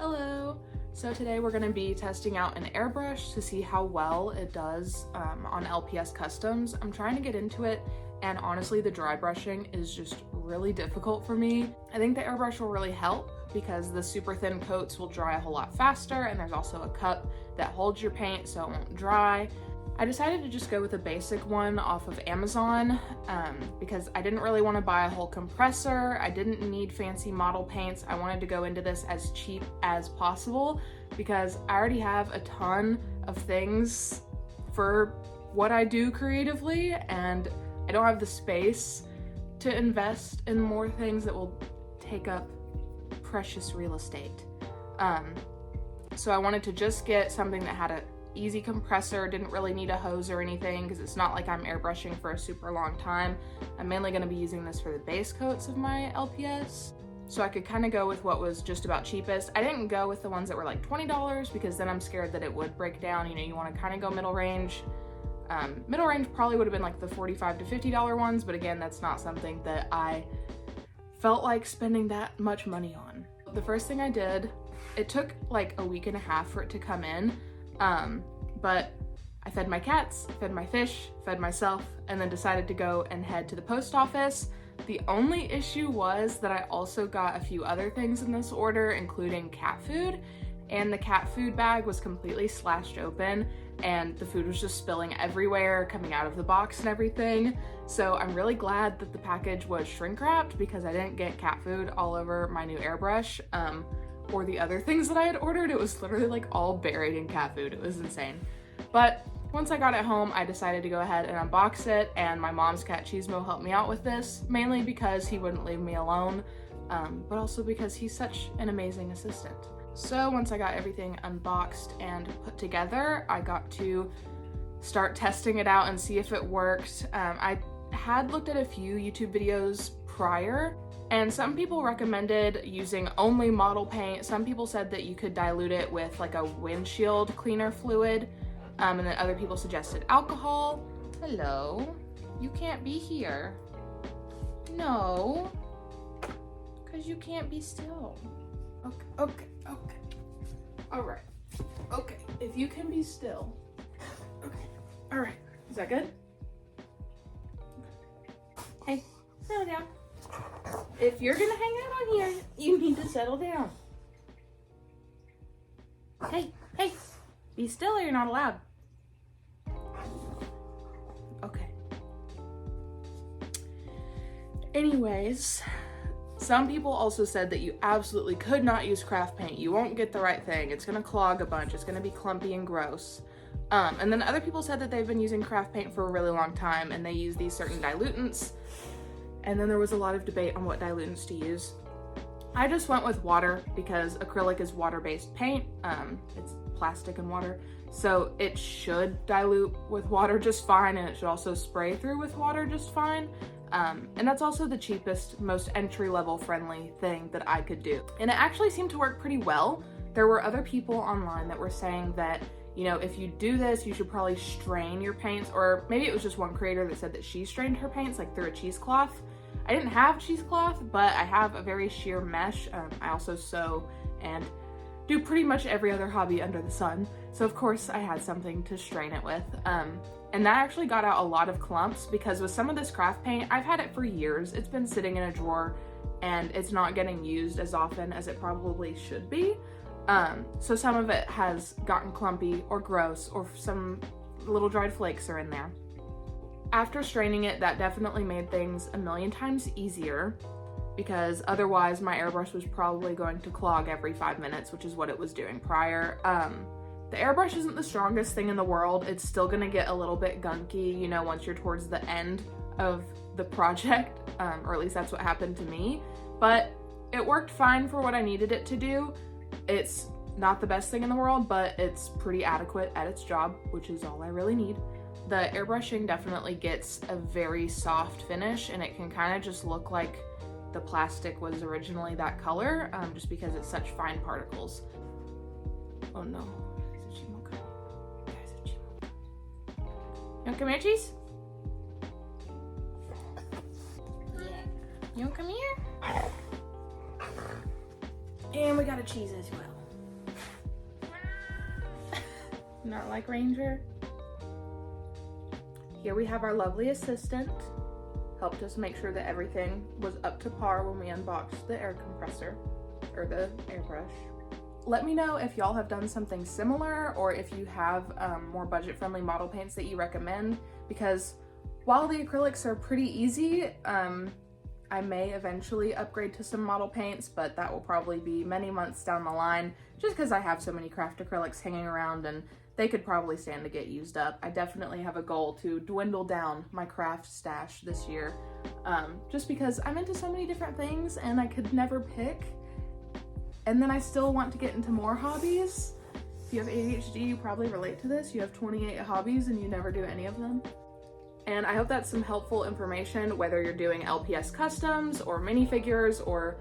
Hello! So today we're going to be testing out an airbrush to see how well it does on LPS customs. I'm trying to get into it, and honestly the dry brushing is just really difficult for me. I think the airbrush will really help because the super thin coats will dry a whole lot faster, and there's also a cup that holds your paint so it won't dry. I decided to just go with a basic one off of Amazon because I didn't really want to buy a whole compressor. I didn't need fancy model paints. I wanted to go into this as cheap as possible because I already have a ton of things for what I do creatively, and I don't have the space to invest in more things that will take up precious real estate. So I wanted to just get something that had a easy compressor, didn't really need a hose or anything because it's not like I'm airbrushing for a super long time. I'm mainly going to be using this for the base coats of my LPS, so I could kind of go with what was just about cheapest. I didn't go with the ones that were like $20 because then I'm scared that it would break down. You know, you want to kind of go middle range. Middle range probably would have been like the $45 to $50 ones, but again, that's not something that I felt like spending that much money on. The first thing I did, it took like a week and a half for it to come in. But I fed my cats, fed my fish, fed myself, and then decided to go and head to the post office. The only issue was that I also got a few other things in this order, including cat food, and the cat food bag was completely slashed open and the food was just spilling everywhere, coming out of the box and everything. So I'm really glad that the package was shrink wrapped because I didn't get cat food all over my new airbrush. Or the other things that I had ordered. It was literally like all buried in cat food. It was insane. But once I got it home, I decided to go ahead and unbox it, and my mom's cat Cheesemo helped me out with this, mainly because he wouldn't leave me alone, but also because he's such an amazing assistant. So once I got everything unboxed and put together, I got to start testing it out and see if it worked. I had looked at a few YouTube videos prior, and some people recommended using only model paint. Some people said that you could dilute it with like a windshield cleaner fluid, and then other people suggested alcohol. Hello, you can't be here. No, because you can't be still. Okay. All right, okay, if you can be still. Okay, all right, is that good? Hey, settle down. If you're gonna hang out on here, you need to settle down. Hey, be still or you're not allowed. Okay. Anyways, some people also said that you absolutely could not use craft paint. You won't get the right thing. It's gonna clog a bunch. It's gonna be clumpy and gross. And then other people said that they've been using craft paint for a really long time and they use these certain dilutants. And then there was a lot of debate on what dilutants to use. I just went with water because acrylic is water-based paint. It's plastic and water. So it should dilute with water just fine, and it should also spray through with water just fine. And that's also the cheapest, most entry-level friendly thing that I could do. And it actually seemed to work pretty well. There were other people online that were saying that, you know, if you do this, you should probably strain your paints, or maybe it was just one creator that said that she strained her paints like through a cheesecloth. I didn't have cheesecloth, but I have a very sheer mesh. I also sew and do pretty much every other hobby under the sun. So of course I had something to strain it with. And that actually got out a lot of clumps because with some of this craft paint, I've had it for years. It's been sitting in a drawer and it's not getting used as often as it probably should be. So some of it has gotten clumpy or gross, or some little dried flakes are in there. After straining it, that definitely made things a million times easier because otherwise my airbrush was probably going to clog every 5 minutes, which is what it was doing prior. The airbrush isn't the strongest thing in the world. It's still gonna get a little bit gunky, you know, once you're towards the end of the project, or at least that's what happened to me, but it worked fine for what I needed it to do. It's not the best thing in the world, but it's pretty adequate at its job, which is all I really need. The airbrushing definitely gets a very soft finish, and it can kind of just look like the plastic was originally that color, just because it's such fine particles. Oh no. You wanna come here, Cheese? Yeah. You wanna come here? And we got a cheese as well. Not like Ranger. Here we have our lovely assistant. Helped us make sure that everything was up to par when we unboxed the air compressor, or the airbrush. Let me know if y'all have done something similar, or if you have more budget-friendly model paints that you recommend, because while the acrylics are pretty easy, I may eventually upgrade to some model paints, but that will probably be many months down the line, just because I have so many craft acrylics hanging around and they could probably stand to get used up. I definitely have a goal to dwindle down my craft stash this year, just because I'm into so many different things and I could never pick. And then I still want to get into more hobbies. If you have ADHD, you probably relate to this. You have 28 hobbies and you never do any of them. And I hope that's some helpful information, whether you're doing LPS customs or minifigures or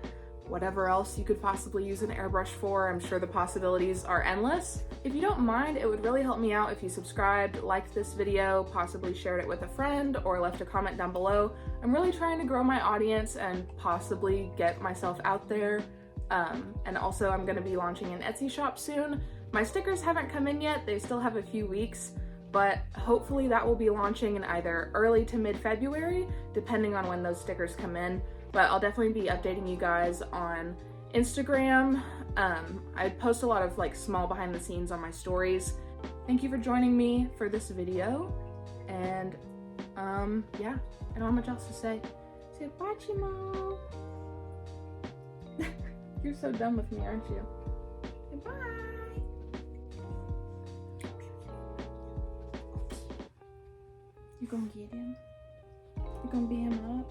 whatever else you could possibly use an airbrush for. I'm sure the possibilities are endless. If you don't mind, it would really help me out if you subscribed, liked this video, possibly shared it with a friend, or left a comment down below. I'm really trying to grow my audience and possibly get myself out there. And also I'm gonna be launching an Etsy shop soon. My stickers haven't come in yet, they still have a few weeks, but hopefully that will be launching in either early to mid-February, depending on when those stickers come in. But I'll definitely be updating you guys on Instagram. I post a lot of like small behind the scenes on my stories. Thank you for joining me for this video. And yeah, I don't have much else to say. Say bye, Chimo. You're so done with me, aren't you? Say bye. You gonna get him? You gonna beat him up?